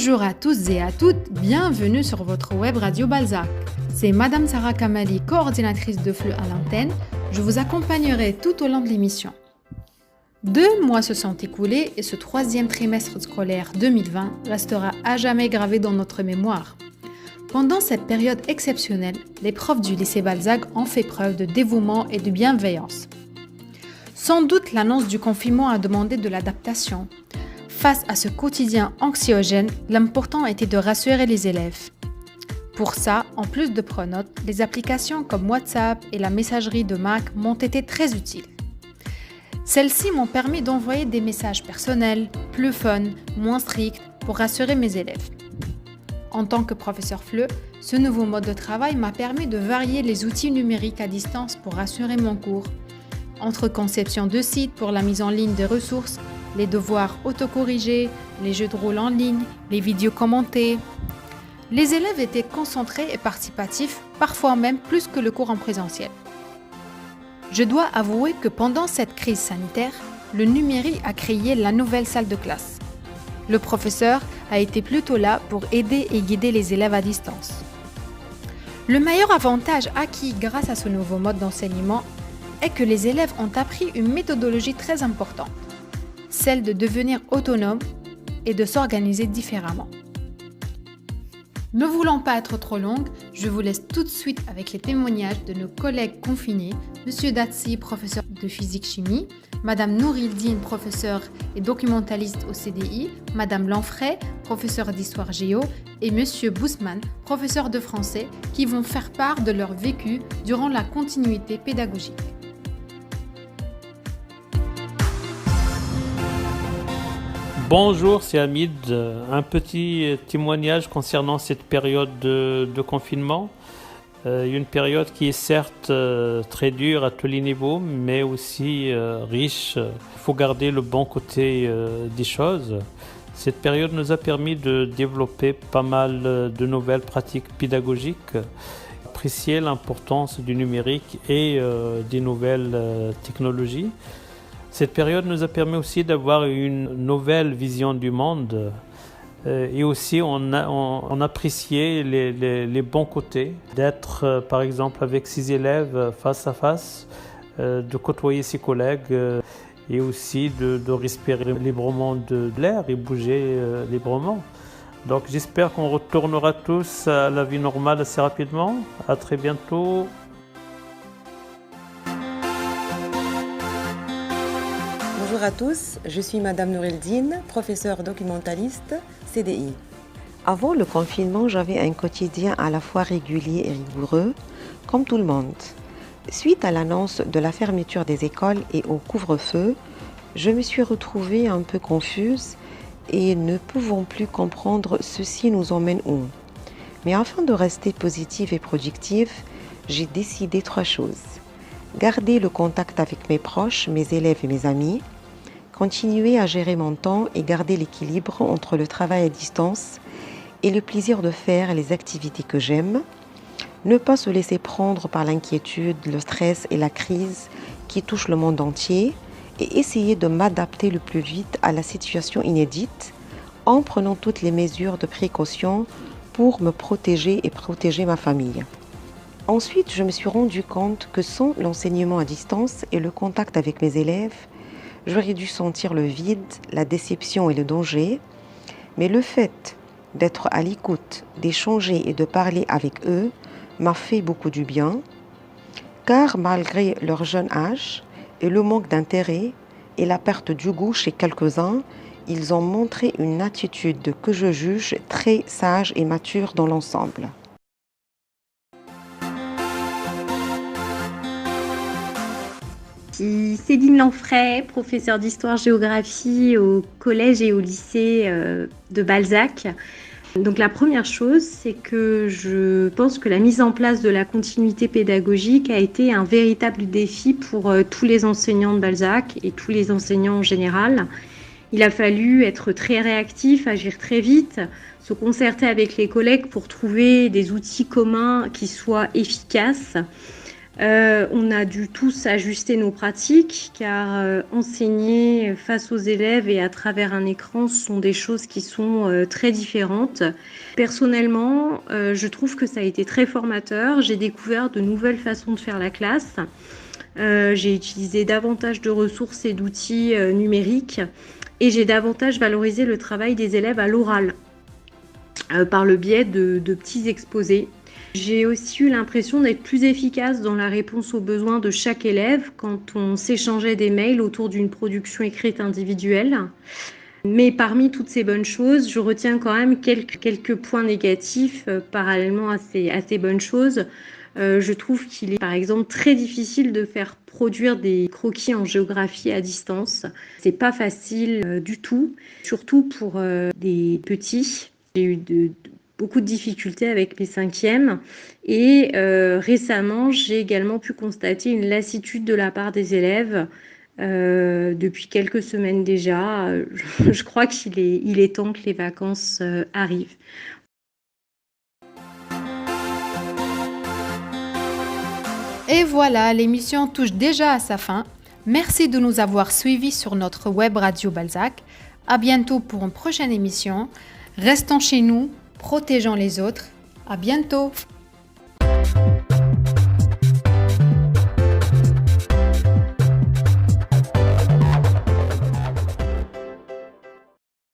Bonjour à tous et à toutes, bienvenue sur votre web radio Balzac. C'est Madame Sarah Kamali, coordinatrice de flux à l'antenne. Je vous accompagnerai tout au long de l'émission. 2 mois se sont écoulés et ce 3e trimestre scolaire 2020 restera à jamais gravé dans notre mémoire. Pendant cette période exceptionnelle, les profs du lycée Balzac ont fait preuve de dévouement et de bienveillance. Sans doute, l'annonce du confinement a demandé de l'adaptation. Face à ce quotidien anxiogène, l'important était de rassurer les élèves. Pour ça, en plus de Pronote, les applications comme WhatsApp et la messagerie de Mac m'ont été très utiles. Celles-ci m'ont permis d'envoyer des messages personnels, plus fun, moins stricts, pour rassurer mes élèves. En tant que professeur FLE, ce nouveau mode de travail m'a permis de varier les outils numériques à distance pour rassurer mon cours. Entre conception de sites pour la mise en ligne des ressources, les devoirs autocorrigés, les jeux de rôle en ligne, les vidéos commentées. Les élèves étaient concentrés et participatifs, parfois même plus que le cours en présentiel. Je dois avouer que pendant cette crise sanitaire, le numérique a créé la nouvelle salle de classe. Le professeur a été plutôt là pour aider et guider les élèves à distance. Le meilleur avantage acquis grâce à ce nouveau mode d'enseignement est que les élèves ont appris une méthodologie très importante, celle de devenir autonome et de s'organiser différemment. Ne voulant pas être trop longue, je vous laisse tout de suite avec les témoignages de nos collègues confinés, Monsieur Datsi, professeur de physique-chimie, Madame Nourildine, professeure et documentaliste au CDI, Madame Lanfray, professeure d'histoire-géo, et Monsieur Bousman, professeur de français, qui vont faire part de leur vécu durant la continuité pédagogique. Bonjour, c'est Hamid. Un petit témoignage concernant cette période de confinement. Une période qui est certes très dure à tous les niveaux, mais aussi riche. Il faut garder le bon côté des choses. Cette période nous a permis de développer pas mal de nouvelles pratiques pédagogiques, apprécier l'importance du numérique et des nouvelles technologies. Cette période nous a permis aussi d'avoir une nouvelle vision du monde et aussi on appréciait les bons côtés d'être par exemple avec ses élèves face à face, de côtoyer ses collègues et aussi de respirer librement de l'air et bouger librement. Donc j'espère qu'on retournera tous à la vie normale assez rapidement. À très bientôt. Bonjour à tous, je suis Madame Nourildine, professeure documentaliste CDI. Avant le confinement, j'avais un quotidien à la fois régulier et rigoureux, comme tout le monde. Suite à l'annonce de la fermeture des écoles et au couvre-feu, je me suis retrouvée un peu confuse et ne pouvant plus comprendre ceci nous emmène où. Mais afin de rester positive et productive, j'ai décidé 3 choses. Garder le contact avec mes proches, mes élèves et mes amis, continuer à gérer mon temps et garder l'équilibre entre le travail à distance et le plaisir de faire les activités que j'aime, ne pas se laisser prendre par l'inquiétude, le stress et la crise qui touchent le monde entier et essayer de m'adapter le plus vite à la situation inédite en prenant toutes les mesures de précaution pour me protéger et protéger ma famille. Ensuite, je me suis rendu compte que sans l'enseignement à distance et le contact avec mes élèves, j'aurais dû sentir le vide, la déception et le danger, mais le fait d'être à l'écoute, d'échanger et de parler avec eux m'a fait beaucoup du bien, car malgré leur jeune âge et le manque d'intérêt et la perte du goût chez quelques-uns, ils ont montré une attitude que je juge très sage et mature dans l'ensemble. Céline Lanfray, professeure d'histoire-géographie au collège et au lycée de Balzac. Donc la première chose, c'est que je pense que la mise en place de la continuité pédagogique a été un véritable défi pour tous les enseignants de Balzac et tous les enseignants en général. Il a fallu être très réactif, agir très vite, se concerter avec les collègues pour trouver des outils communs qui soient efficaces. On a dû tous ajuster nos pratiques car enseigner face aux élèves et à travers un écran, ce sont des choses qui sont très différentes. Personnellement, je trouve que ça a été très formateur. J'ai découvert de nouvelles façons de faire la classe. J'ai utilisé davantage de ressources et d'outils numériques et j'ai davantage valorisé le travail des élèves à l'oral par le biais de petits exposés. J'ai aussi eu l'impression d'être plus efficace dans la réponse aux besoins de chaque élève quand on s'échangeait des mails autour d'une production écrite individuelle. Mais parmi toutes ces bonnes choses, je retiens quand même quelques points négatifs parallèlement à ces bonnes choses. Je trouve qu'il est par exemple très difficile de faire produire des croquis en géographie à distance. C'est pas facile du tout, surtout pour des petits. J'ai eu beaucoup de difficultés avec mes cinquièmes et récemment j'ai également pu constater une lassitude de la part des élèves depuis quelques semaines déjà. Je crois qu'il est temps que les vacances arrivent. Et voilà, l'émission touche déjà à sa fin. Merci de nous avoir suivis sur notre web radio Balzac. À bientôt pour une prochaine émission. Restons chez nous, protégeons les autres. À bientôt.